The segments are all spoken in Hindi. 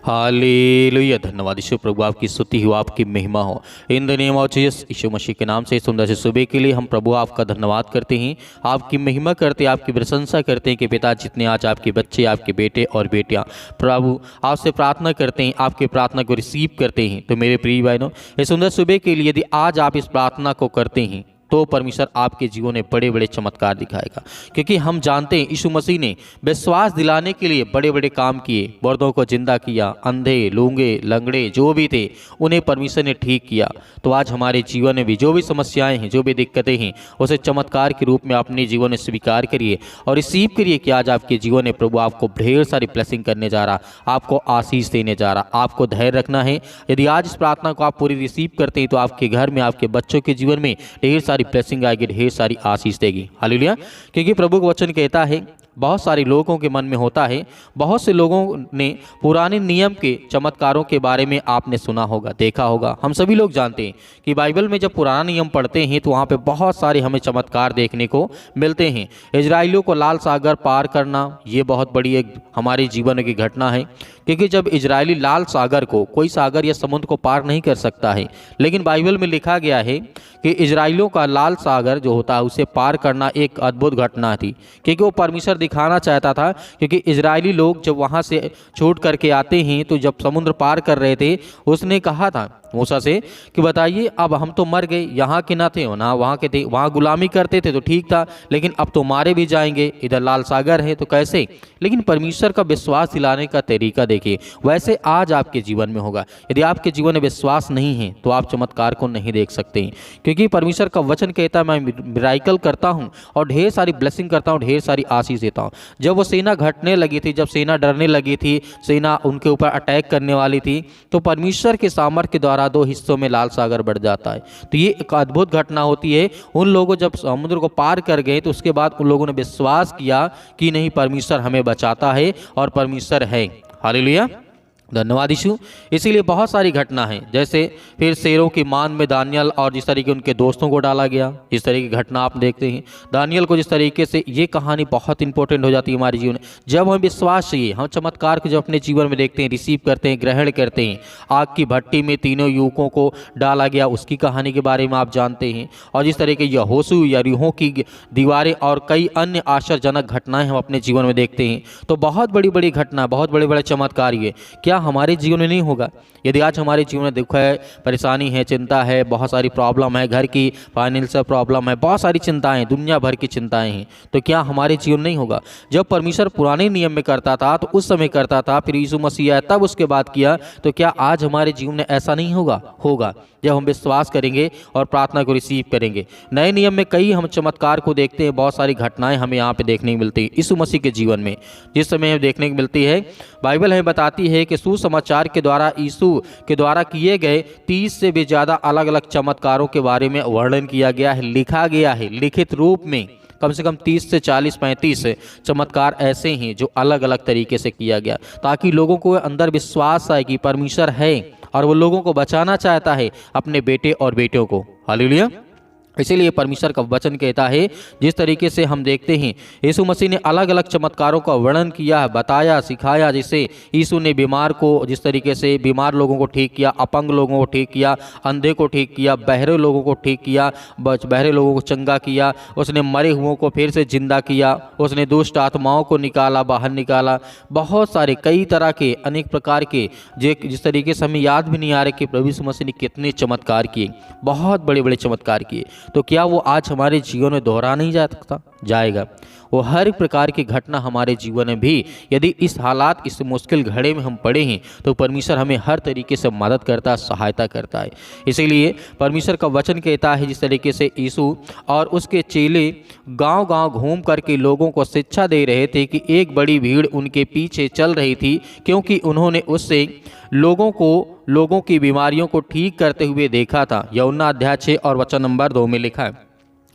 हालेलुया। धन्यवाद यीशु प्रभु, आपकी स्तुति हो, आपकी महिमा हो। In the name of Jesus, यीशु मसीह के नाम से सुंदर से सुबह के लिए हम प्रभु आपका धन्यवाद करते हैं, आपकी महिमा करते हैं, आपकी प्रशंसा करते हैं कि पिता जितने आज आपके बच्चे, आपके बेटे और बेटियां प्रभु आपसे प्रार्थना करते हैं, आपकी प्रार्थना को रिसीव करते हैं। तो मेरे प्रिय बहनों, इस सुंदर सुबह के लिए यदि आज आप इस प्रार्थना को करते हैं तो परमेश्वर आपके जीवन में बड़े बड़े चमत्कार दिखाएगा, क्योंकि हम जानते हैं यीशु मसीह ने विश्वास दिलाने के लिए बड़े बड़े काम किए। मुर्दों को जिंदा किया, अंधे, लूंगे, लंगड़े जो भी थे उन्हें परमेश्वर ने ठीक किया। तो आज हमारे जीवन में भी जो भी समस्याएं हैं, जो भी दिक्कतें हैं, उसे चमत्कार के रूप में अपने जीवन में स्वीकार करिए और रिसीव करिए कि आज आपके जीवन में प्रभु आपको ढेर सारी ब्लेसिंग करने जा रहा, आपको आशीष देने जा रहा। आपको धैर्य रखना है। यदि आज इस प्रार्थना को आप पूरी रिसीव करते हैं तो आपके घर में, आपके बच्चों के जीवन में ढेर सारी ब्लेसिंग आएगी, ढेर सारी आशीष देगी। हालेलुया। क्योंकि प्रभु का वचन कहता है, बहुत सारे लोगों के मन में होता है, बहुत से लोगों ने पुराने नियम के चमत्कारों के बारे में आपने सुना होगा, देखा होगा। हम सभी लोग जानते हैं कि बाइबल में जब पुराना नियम पढ़ते हैं तो वहाँ पे बहुत सारे हमें चमत्कार देखने को मिलते हैं। इजराइलियों को लाल सागर पार करना, ये बहुत बड़ी एक हमारे जीवन की घटना है, क्योंकि जब इजरायली लाल सागर को, कोई सागर या समुद्र को पार नहीं कर सकता है, लेकिन बाइबल में लिखा गया है कि इजराइलियों का लाल सागर जो होता है उसे पार करना एक अद्भुत घटना थी, क्योंकि वो परमेश्वर दिखाना चाहता था। क्योंकि इजरायली लोग जब वहाँ से छूट करके आते हैं तो जब समुद्र पार कर रहे थे, उसने कहा था मूसा से कि बताइए, अब हम तो मर गए, यहाँ के ना थे ना वहाँ के थे, वहाँ गुलामी करते थे तो ठीक था, लेकिन अब तो मारे भी जाएंगे, इधर लाल सागर है तो कैसे। लेकिन परमेश्वर का विश्वास दिलाने का तरीका देखिए, वैसे आज आपके जीवन में होगा। यदि आपके जीवन में विश्वास नहीं है तो आप चमत्कार को नहीं देख सकते हैं, क्योंकि परमेश्वर का वचन कहता है, मैं मिराइकल करता हूँ और ढेर सारी ब्लेसिंग करता हूँ, ढेर सारी आशीष देता हूँ। जब वो सेना घटने लगी थी, जब सेना डरने लगी थी, सेना उनके ऊपर अटैक करने वाली थी, तो परमेश्वर के सामर्थ्य के द्वारा दो हिस्सों में लाल सागर बढ़ जाता है। तो ये एक अद्भुत घटना होती है। उन लोगों जब समुद्र को पार कर गए तो उसके बाद उन लोगों ने विश्वास किया कि नहीं, परमेश्वर हमें बचाता है और परमेश्वर है। हालेलुया। धन्यवाद यीशु। इसीलिए बहुत सारी घटना है, जैसे फिर शेरों की मान में दानियल और जिस तरीके उनके दोस्तों को डाला गया, इस तरीके की घटना आप देखते हैं। दानियल को जिस तरीके से, ये कहानी बहुत इंपॉर्टेंट हो जाती है हमारे जीवन में। जब हम विश्वास चाहिए, हम चमत्कार को जब अपने जीवन में देखते हैं, रिसीव करते हैं, ग्रहण करते हैं। आग की भट्टी में तीनों युवकों को डाला गया, उसकी कहानी के बारे में आप जानते हैं। और जिस तरीके यहोशू, यरीहो की दीवारें और कई अन्य आश्चर्यजनक घटनाएं हम अपने जीवन में देखते हैं। तो बहुत बड़ी बड़ी घटना, बहुत बड़े बड़े चमत्कार ये क्या हमारे जीवन में नहीं होगा? यदि आज हमारे जीवन में दुख है, परेशानी है, चिंता है, बहुत सारी प्रॉब्लम है, घर की फाइनेंशियल प्रॉब्लम है, बहुत सारी चिंताएं, दुनिया भर की चिंताएं हैं, तो क्या हमारे जीवन नहीं होगा? जब परमेश्वर पुराने नियम में करता था तो उस समय करता था, फिर यीशु मसीह आया तब उसके बाद किया, तो क्या आज हमारे जीवन में ऐसा नहीं होगा? होगा, जब हम विश्वास करेंगे और प्रार्थना को रिसीव करेंगे। नए नियम में कई हम चमत्कार को देखते हैं, बहुत सारी घटनाएं हमें यहाँ पे देखने को मिलती है यीशु मसीह के जीवन में। जिस समय हमें देखने को मिलती है, बाइबल हमें बताती है कि सुसमाचार के द्वारा यीशु के द्वारा किए गए 30 से भी ज़्यादा अलग अलग चमत्कारों के बारे में वर्णन किया गया है, लिखा गया है लिखित रूप में। कम से कम 30 से 40-35 चमत्कार ऐसे हैं जो अलग अलग तरीके से किया गया, ताकि लोगों को अंदर विश्वास आए कि परमेश्वर है और वो लोगों को बचाना चाहता है, अपने बेटे और बेटियों को। हालेलुया। इसीलिए परमेश्वर का वचन कहता है, जिस तरीके से हम देखते हैं यीशु मसीह ने अलग अलग चमत्कारों का वर्णन किया है, बताया, सिखाया। जैसे यीशु ने बीमार को, जिस तरीके से बीमार लोगों को ठीक किया, अपंग लोगों को ठीक किया, अंधे को ठीक किया, बहरे लोगों को ठीक किया, बहरे लोगों को चंगा किया। उसने मरे हुओं को फिर से जिंदा किया, उसने दुष्ट आत्माओं को निकाला, बाहर निकाला। बहुत सारे कई तरह के अनेक प्रकार के, जिस तरीके से हमें याद भी नहीं आ रहे कि प्रभु यीशु मसीह ने कितने चमत्कार किए, बहुत बड़े बड़े चमत्कार किए। तो क्या वो आज हमारे जीवन में दोहरा नहीं जा सकता? जाएगा। वो हर प्रकार की घटना हमारे जीवन में भी, यदि इस हालात, इस मुश्किल घड़े में हम पड़े हैं, तो परमेश्वर हमें हर तरीके से मदद करता है, सहायता करता है। इसीलिए परमेश्वर का वचन कहता है, जिस तरीके से यीशु और उसके चेले गांव-गांव घूम करके लोगों को शिक्षा दे रहे थे कि एक बड़ी भीड़ उनके पीछे चल रही थी, क्योंकि उन्होंने उससे लोगों की बीमारियों को ठीक करते हुए देखा था। यूहन्ना अध्याय 6 और वचन नंबर 2 में लिखा है।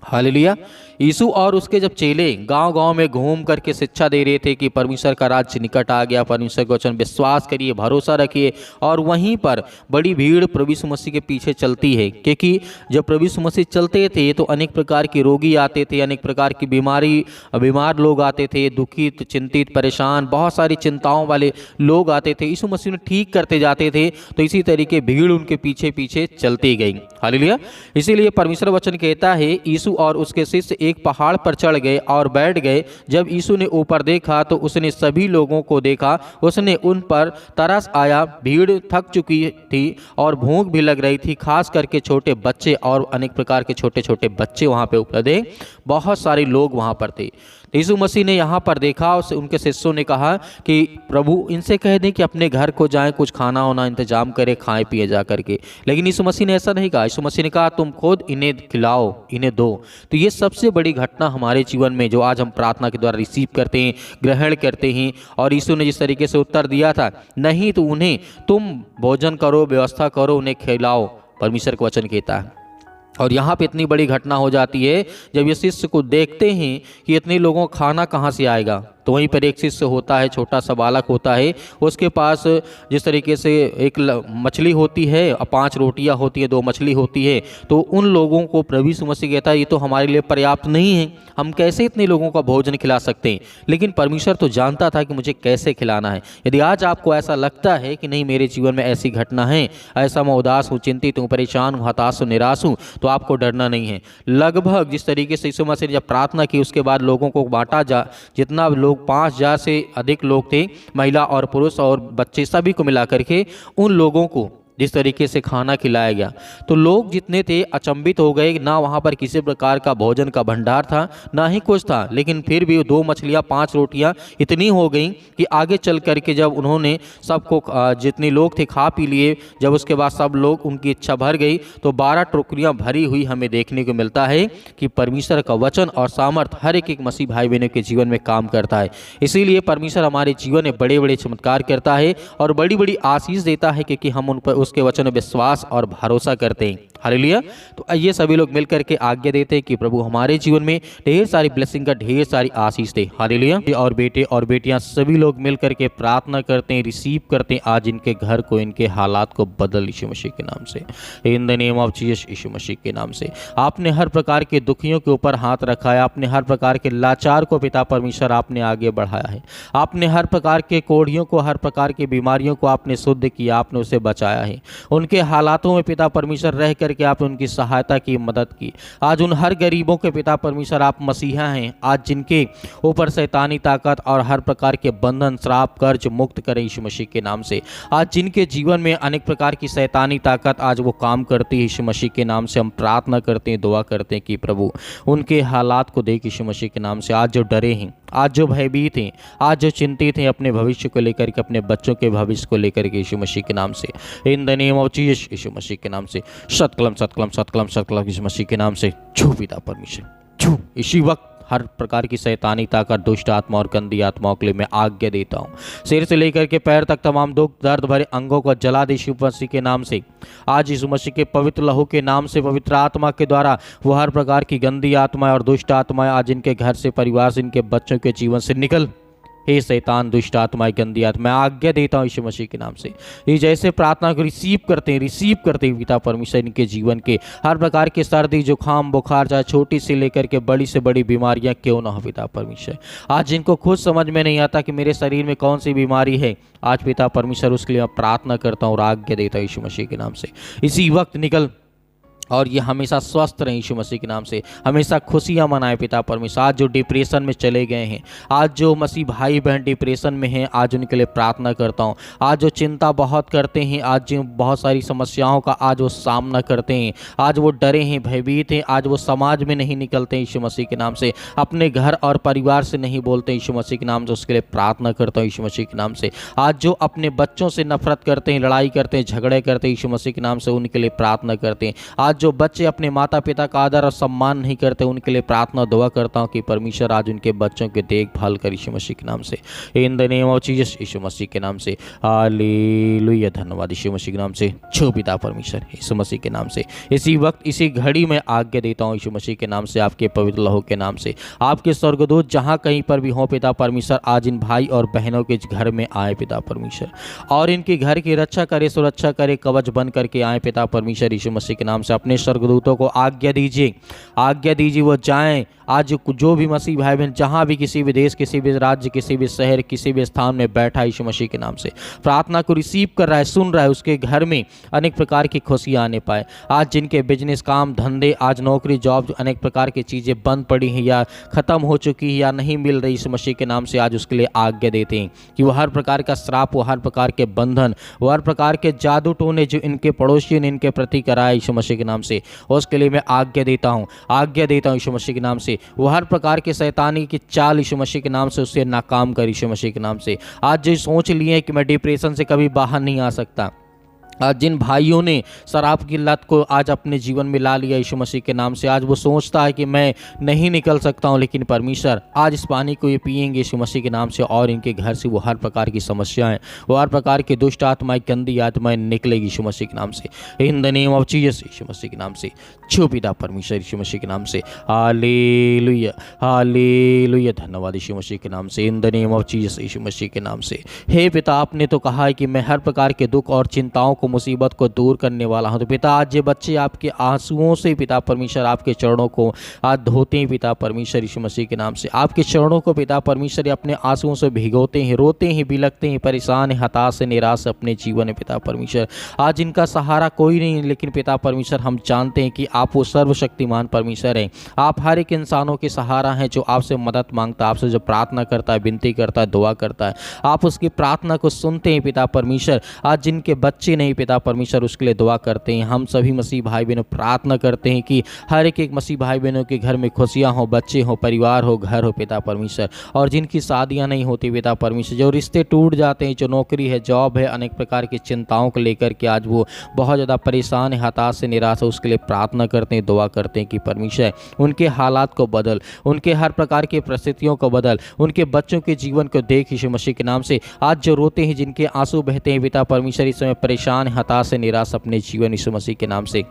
हालेलुया। यीशु और उसके जब चेले गांव-गांव में घूम करके शिक्षा दे रहे थे कि परमेश्वर का राज्य निकट आ गया, परमेश्वर के वचन विश्वास करिए, भरोसा रखिए, और वहीं पर बड़ी भीड़ प्रभु यीशु मसीह के पीछे चलती है, क्योंकि जब प्रभु यीशु मसीह चलते थे तो अनेक प्रकार के रोगी आते थे, अनेक प्रकार की बीमार लोग आते थे, दुखित, चिंतित, परेशान, बहुत सारी चिंताओं वाले लोग आते थे। यीशु मसीह ने ठीक करते जाते थे, तो इसी तरीके भीड़ उनके पीछे पीछे चलती गई। हालेलुया। इसीलिए परमेश्वर वचन कहता है, यीशु और उसके शिष्य एक पहाड़ पर चढ़ गए और बैठ गए। जब यीशु ने ऊपर देखा तो उसने सभी लोगों को देखा, उसने उन पर तरस आया। भीड़ थक चुकी थी और भूख भी लग रही थी, खास करके छोटे बच्चे, और अनेक प्रकार के छोटे छोटे बच्चे वहाँ पे उपलब्ध थे, बहुत सारे लोग वहाँ पर थे। तो यीशु मसीह ने यहाँ पर देखा, उनके शिष्यों ने कहा कि प्रभु इनसे कह दें कि अपने घर को जाएं, कुछ खाना वाना इंतजाम करें, खाएं पिए जा करके। लेकिन यीशु मसीह ने ऐसा नहीं कहा। यीशु मसीह ने कहा तुम खुद इन्हें खिलाओ, इन्हें दो। तो ये सबसे बड़ी घटना हमारे जीवन में जो आज हम प्रार्थना के द्वारा रिसीव करते हैं, ग्रहण करते हैं। और यीशु ने जिस तरीके से उत्तर दिया था, नहीं तो उन्हें तुम भोजन करो, व्यवस्था करो, उन्हें खिलाओ, परमेश्वर का वचन कहता है। और यहाँ पे इतनी बड़ी घटना हो जाती है, जब ये शिष्य को देखते हैं कि इतने लोगों को खाना कहाँ से आएगा, तो वहीं पर एक शिष्य होता है, छोटा सा बालक होता है, उसके पास जिस तरीके से एक मछली होती है, 5 रोटियां होती है, 2 मछली होती है। तो उन लोगों को प्रभु यीशु मसीह कहता है ये तो हमारे लिए पर्याप्त नहीं है, हम कैसे इतने लोगों का भोजन खिला सकते हैं। लेकिन परमेश्वर तो जानता था कि मुझे कैसे खिलाना है। यदि आज आपको ऐसा लगता है कि नहीं मेरे जीवन में ऐसी घटना है, ऐसा मैं उदास हूँ, चिंतित हूँ, परेशान हूँ, हताश हूँ, निराश हूँ, तो आपको डरना नहीं है। लगभग जिस तरीके से यीशु मसीह ने जब प्रार्थना की, उसके बाद लोगों को बांटा जितना लोग 5,000 से अधिक लोग थे, महिला और पुरुष और बच्चे सभी को मिला करके उन लोगों को जिस तरीके से खाना खिलाया गया, तो लोग जितने थे अचंभित हो गए। ना वहाँ पर किसी प्रकार का भोजन का भंडार था, ना ही कुछ था, लेकिन फिर भी 2 मछलियाँ 5 रोटियाँ इतनी हो गई कि आगे चल करके जब उन्होंने सबको जितने लोग थे खा पी लिए, जब उसके बाद सब लोग उनकी इच्छा भर गई, तो 12 टोकरियाँ भरी हुई हमें देखने को मिलता है कि परमेश्वर का वचन और सामर्थ हर एक मसीह भाई बहनों के जीवन में काम करता है। इसीलिए परमेश्वर हमारे जीवन में बड़े बड़े चमत्कार करता है और बड़ी बड़ी आशीष देता है, क्योंकि हम उन पर उसके वचन में विश्वास और भरोसा करते हैं। हालेलुया। तो आइए सभी लोग मिलकर के आज्ञा देते हैं कि प्रभु हमारे जीवन में ढेर सारी ब्लेसिंग का ढेर सारी आशीष दे। हालेलुया। और बेटे और बेटियां सभी लोग मिलकर के प्रार्थना करते हैं, रिसीव करते हैं आज इनके घर को, इनके हालात को बदल यीशु मसीह के नाम से, in the name of Jesus, यीशु मसीह के नाम से। आपने हर प्रकार के दुखियों के ऊपर हाथ रखा है, आपने हर प्रकार के लाचार को पिता परमेश्वर आपने आगे बढ़ाया है, आपने हर प्रकार के कोढ़ियों को, हर प्रकार की बीमारियों को आपने शुद्ध किया, आपने उसे बचाया है। उनके हालातों में पिता परमेश्वर रह करके आपने उनकी सहायता की, मदद की। आज उन हर गरीबों के पिता परमेश्वर आप मसीहा हैं, आज जिनके ऊपर शैतानी ताकत और हर प्रकार के बंधन, श्राप, कर्ज मुक्त करें यीशु मसीह के नाम से। आज जिनके जीवन में अनेक प्रकार की शैतानी ताकत आज वो काम करती है, यीशु मसीह के नाम से हम प्रार्थना करते हैं, दुआ करते हैं कि प्रभु उनके हालात को देख यीशु मसीह के नाम से। आज जो डरे हैं, आज जो भयभीत हैं, आज जो चिंतित हैं अपने भविष्य को लेकर के, अपने बच्चों के भविष्य को लेकर के, यीशु मसीह के नाम से, in the name of Jesus, यीशु मसीह के नाम से, सतकलम सतकलम सतकलम सतकलम यीशु मसीह के नाम से, छू पिता परमेश्वर, छू। इसी वक्त हर प्रकार की शैतानी ताकत, दुष्ट आत्मा और गंदी आत्माओं के लिए मैं आज्ञा देता हूँ। सिर से लेकर के पैर तक तमाम दुख दर्द भरे अंगों को जला दे यीशु मसीह के नाम से। आज यीशु मसीह के पवित्र लहू के नाम से, पवित्र आत्मा के द्वारा वो हर प्रकार की गंदी आत्माएं और दुष्ट आत्माएं आज इनके घर से, परिवार से, इनके बच्चों के जीवन से निकल। हे शैतान, दुष्ट आत्माएं, गंदी आत्मा, मैं आज्ञा देता हूँ यीशु मसीह के नाम से। ये जैसे प्रार्थना को रिसीव करते हैं पिता परमेश्वर, इनके जीवन के हर प्रकार के सर्दी, जुकाम, बुखार, चाहे छोटी से लेकर के बड़ी से बड़ी बीमारियां क्यों ना हो पिता परमेश्वर, आज जिनको खुद समझ में नहीं आता कि मेरे शरीर में कौन सी बीमारी है, आज पिता परमेश्वर उसके लिए मैं प्रार्थना करता हूँ और आज्ञा देता हूँ यीशु मसीह के नाम से। इसी वक्त निकल और ये हमेशा स्वस्थ रहें यीशु मसीह के नाम से, हमेशा खुशियाँ मनाएं पिता परमेश्वर। आज जो डिप्रेशन में चले गए हैं, आज जो मसीह भाई बहन डिप्रेशन में हैं, आज उनके लिए प्रार्थना करता हूँ। आज जो चिंता बहुत करते हैं, आज जो बहुत सारी समस्याओं का आज वो सामना करते हैं, आज वो डरे हैं, भयभीत हैं, आज वो समाज में नहीं निकलते हैं यीशु मसीह के नाम से, अपने घर और परिवार से नहीं बोलते यीशु मसीह के नाम से, उसके लिए प्रार्थना करता हूँ यीशु मसीह के नाम से। आज जो अपने बच्चों से नफरत करते हैं, लड़ाई करते हैं, झगड़े करते हैं यीशु मसीह के नाम से, उनके लिए प्रार्थना करते हैं। आज जो बच्चे अपने माता पिता का आदर और सम्मान नहीं करते उनके लिए प्रार्थना दुआ करता हूँ कि परमेश्वर आज उनके बच्चों की देखभाल कर यीशु मसीह के नाम से, in the name of Jesus, यीशु मसीह के नाम से। हालेलुया, धन्यवाद यीशु मसीह के नाम से। छो पिता परमेश्वर यीशु मसीह के नाम से इसी वक्त इसी घड़ी में आज्ञा देता हूँ यीशु मसीह के नाम से, आपके पवित्र लहू के नाम से। आपके स्वर्गदूत जहाँ कहीं पर भी हों पिता परमेश्वर, आज इन भाई और बहनों के घर में आए पिता परमेश्वर, और इनके घर की रक्षा करे, सुरक्षा करे, कवच बन करके आए पिता परमेश्वर यीशु मसीह के नाम से। अपने स्वर्गदूतों को आज्ञा दीजिए वो जाएं आज जो भी मसीह भाई बहन जहाँ भी किसी भी देश, किसी भी राज्य, किसी भी शहर, किसी भी स्थान में बैठा यीशु मसीह के नाम से प्रार्थना को रिसीव कर रहा है, सुन रहा है, उसके घर में अनेक प्रकार की खुशियाँ आने पाए। आज जिनके बिजनेस, काम धंधे, आज नौकरी, जॉब, अनेक प्रकार की चीज़ें बंद पड़ी हैं या ख़त्म हो चुकी है या नहीं मिल रही, यीशु मसीह के नाम से आज उसके लिए आज्ञा देते हैं कि वो हर प्रकार का श्राप, वो हर प्रकार के बंधन, वो हर प्रकार के जादू टोने जो इनके पड़ोसी ने इनके प्रति कराए यीशु मसीह के नाम से, उसके लिए मैं आज्ञा देता हूँ यीशु मसीह के नाम से। वो हर प्रकार के शैतानी की चाल यीशु मसीह के नाम से उससे नाकाम कर यीशु मसीह के नाम से। आज जो सोच लिए कि मैं डिप्रेशन से कभी बाहर नहीं आ सकता, आज जिन भाइयों ने शराब की लत को आज अपने जीवन में ला लिया यीशु मसीह के नाम से, आज वो सोचता है कि मैं नहीं निकल सकता हूँ, लेकिन परमेश्वर आज इस पानी को ये पिएंगे यीशु मसीह के नाम से और इनके घर से वो हर प्रकार की समस्याएं, वो हर प्रकार की दुष्ट आत्माएं, गंदी आत्माएं निकलेगी यीशु मसीह के नाम से, in the name of Jesus यीशु मसीह के नाम से। छो पिता परमेश्वर यीशु मसीह के नाम से। हालेलुया, हालेलुया, धन्यवाद यीशु मसीह के नाम से, in the name of Jesus यीशु मसीह के नाम से। हे पिता, आपने तो कहा है कि मैं हर प्रकार के दुख और चिंताओं को, मुसीबत को दूर करने वाला हूं। तो पिता, आज ये बच्चे आपके आंसुओं से पिता परमेश्वर आपके चरणों को आज धोते हैं पिता परमेश्वर यीशु मसीह के नाम से। आपके चरणों को पिता परमेश्वर अपने आंसुओं से भिगोते हैं, रोते हैं, बिलखते हैं, परेशान हैं, हताश, निराश अपने जीवन में पिता परमेश्वर। आज इनका सहारा कोई नहीं, लेकिन पिता परमेश्वर हम जानते हैं कि आप वो सर्वशक्तिमान परमेश्वर हैं। आप हर एक इंसानों के सहारा हैं जो आपसे मदद मांगता है, आपसे जो प्रार्थना करता है, विनती करता है, दुआ करता है, आप उसकी प्रार्थना को सुनते हैं पिता परमेश्वर। आज जिनके बच्चे नहीं पिता परमेश्वर, उसके लिए दुआ करते हैं। हम सभी मसीह भाई बहनों प्रार्थना करते हैं कि हर एक मसीह भाई बहनों के घर में खुशियां हो, बच्चे हो, परिवार हो, घर हो पिता परमेश्वर। और जिनकी शादियां नहीं होती पिता परमेश्वर, जो रिश्ते टूट जाते हैं, जो नौकरी है, जॉब है, अनेक प्रकार की चिंताओं को लेकर के आज वो बहुत ज़्यादा परेशान है, हताश से, निराश है, उसके लिए प्रार्थना करते हैं, दुआ करते हैं कि परमेश्वर उनके हालात को बदल, उनके हर प्रकार की परिस्थितियों को बदल, उनके बच्चों के जीवन को देख यीशु मसीह के नाम से। आज जो रोते हैं, जिनके आंसू बहते हैं पिता परमेश्वर, इस समय परेशान, हताश से, निराश अपने जीवन यीशु मसीह के नाम से।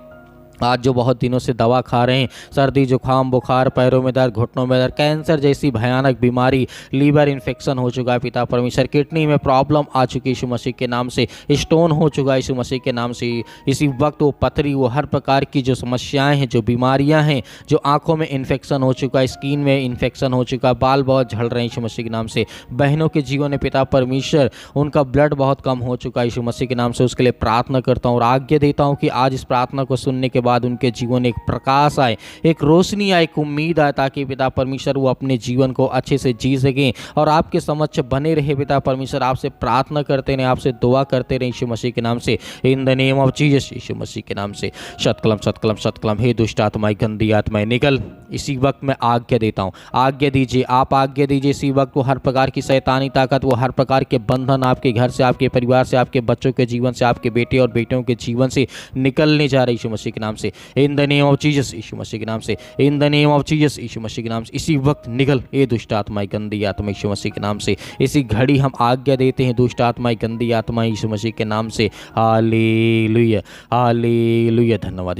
आज जो बहुत दिनों से दवा खा रहे हैं, सर्दी, जुकाम, बुखार, पैरों में दर्द, घुटनों में दर्द, कैंसर जैसी भयानक बीमारी, लीवर इन्फेक्शन हो चुका है पिता परमेश्वर, किडनी में प्रॉब्लम आ चुकी है यीशु मसीह के नाम से, स्टोन हो चुका है यीशु मसीह के नाम से। इसी वक्त वो पथरी, वो हर प्रकार की जो समस्याएं हैं, जो बीमारियां हैं, जो आंखों में इन्फेक्शन हो चुका है, स्किन में इन्फेक्शन हो चुका है, बाल बहुत झड़ रहे हैं यीशु मसीह के नाम से। बहनों के जीवन में पिता परमेश्वर उनका ब्लड बहुत कम हो चुका है यीशु मसीह के नाम से, उसके लिए प्रार्थना करता हूँ और आज्ञा देता हूँ कि आज इस प्रार्थना को सुनने के बाद उनके जीवन एक प्रकाश आए, एक रोशनी आए, एक उम्मीद आए, ताकि पिता परमेश्वर वो अपने जीवन को अच्छे से जी सकें और आपके समक्ष बने रहे पिता परमेश्वर। आपसे प्रार्थना करते रहे, आपसे दुआ करते रहे यीशु मसीह के नाम से, in the name of Jesus यीशु मसीह के नाम से। शतकलम शतकलम शतकलम। हे दुष्ट आत्माएं, गंदी आत्माएं, निकल इसी वक्त मैं आज्ञा देता हूँ। आज्ञा दीजिए, आप आज्ञा दीजिए इसी वक्त। वो हर प्रकार की शैतानी ताकत, वो हर प्रकार के बंधन आपके घर से, आपके परिवार से, आपके बच्चों के जीवन से, आपके बेटे और बेटियों के जीवन से निकलने जा रहे यीशु मसीह के नाम से, in the name of Jesus यीशु मसीह के नाम से, in the name of Jesus यीशु मसीह के नाम से। इसी वक्त निकल ये दुष्ट आत्माएं, गंदी आत्मा यीशु मसीह के नाम से। इसी घड़ी हम आज्ञा देते हैं दुष्ट आत्माएं, गंदी आत्माएं यीशु मसीह के नाम से। हालेलुया, हालेलुया, धन्यवाद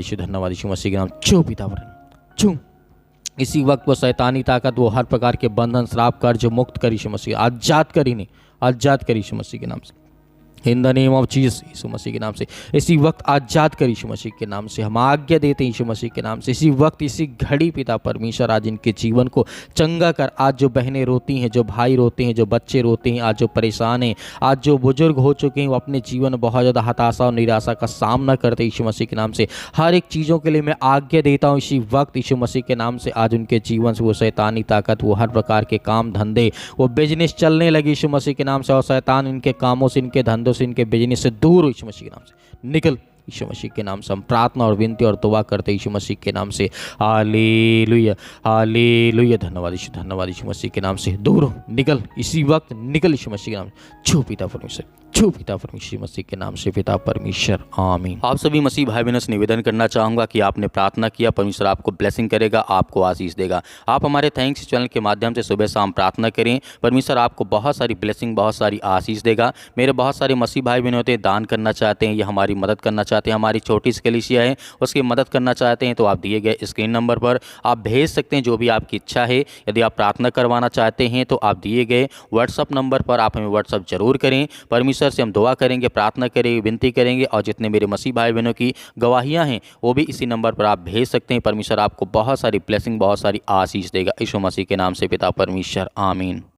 यीशु मसीह के नाम। छू पिता वरन छू इसी वक्त वो शैतानी ताकत, वो हर प्रकार के बंधन, श्राप, कर्ज मुक्त कर यीशु मसीह, आजाद कर इन्हें, आजाद कर यीशु मसीह के नाम से, in the name of Jesus यीशु मसीह के नाम से। इसी वक्त आजाद कर यीशु मसीह के नाम से, हम आज्ञा देते हैं यीशु मसीह के नाम से। इसी वक्त, इसी घड़ी पिता परमेश्वर आज इनके जीवन को चंगा कर। आज जो बहनें रोती हैं, जो भाई रोते हैं, जो बच्चे रोते हैं, आज जो परेशान हैं, आज जो बुजुर्ग हो चुके हैं, वो अपने जीवन में बहुत ज़्यादा हताशा और निराशा का सामना करते हैं यीशु मसीह के नाम से। हर एक चीज़ों के लिए मैं आज्ञा देता हूँ इसी वक्त यीशु मसीह के नाम से। आज उनके जीवन से वो शैतानी ताकत, वो हर प्रकार के काम धंधे, वो बिजनेस चलने लगे यीशु मसीह के नाम से, और शैतान इनके कामों से, इनके धंधों से, इनके बिजनेस से दूर हो यीशु मसीह के नाम से। निकल यीशु मसीह के नाम से हम प्रार्थना और विनती और दुआ करते हैं यीशु मसीह के नाम से। Hallelujah, hallelujah. धन्यवाद यीशु मसीह के नाम से। दूर हो, निकल, इसी वक्त निकल यीशु मसीह के नाम से। छू पिता परमेश्वर, छू पिता परमेश्वर मसीह के नाम से, पिता परमेश्वर, आमीन। आप सभी मसीह भाई बहनों से निवेदन करना चाहूँगा कि आपने प्रार्थना किया, परमेश्वर आपको ब्लेसिंग करेगा, आपको आशीष देगा। आप हमारे थैंक्स चैनल के माध्यम से सुबह शाम प्रार्थना करें, परमेश्वर आपको बहुत सारी ब्लेसिंग, बहुत सारी आशीष देगा। मेरे बहुत सारे मसीह भाई बहन होते हैं, दान करना चाहते हैं या हमारी मदद करना चाहते हैं, हमारी छोटी सी कलीसिया है उसकी मदद करना चाहते हैं, तो आप दिए गए स्क्रीन नंबर पर आप भेज सकते हैं जो भी आपकी इच्छा है। यदि आप प्रार्थना करवाना चाहते हैं तो आप दिए गए व्हाट्सअप नंबर पर आप हमें व्हाट्सअप जरूर करें। परमेश्वर से हम दुआ करेंगे, प्रार्थना करेंगे, विनती करेंगे, और जितने मेरे मसीह भाई बहनों की गवाहियाँ हैं वो भी इसी नंबर पर आप भेज सकते हैं। परमेश्वर आपको बहुत सारी ब्लेसिंग, बहुत सारी आशीष देगा। यीशु मसीह के नाम से, पिता परमेश्वर, आमीन।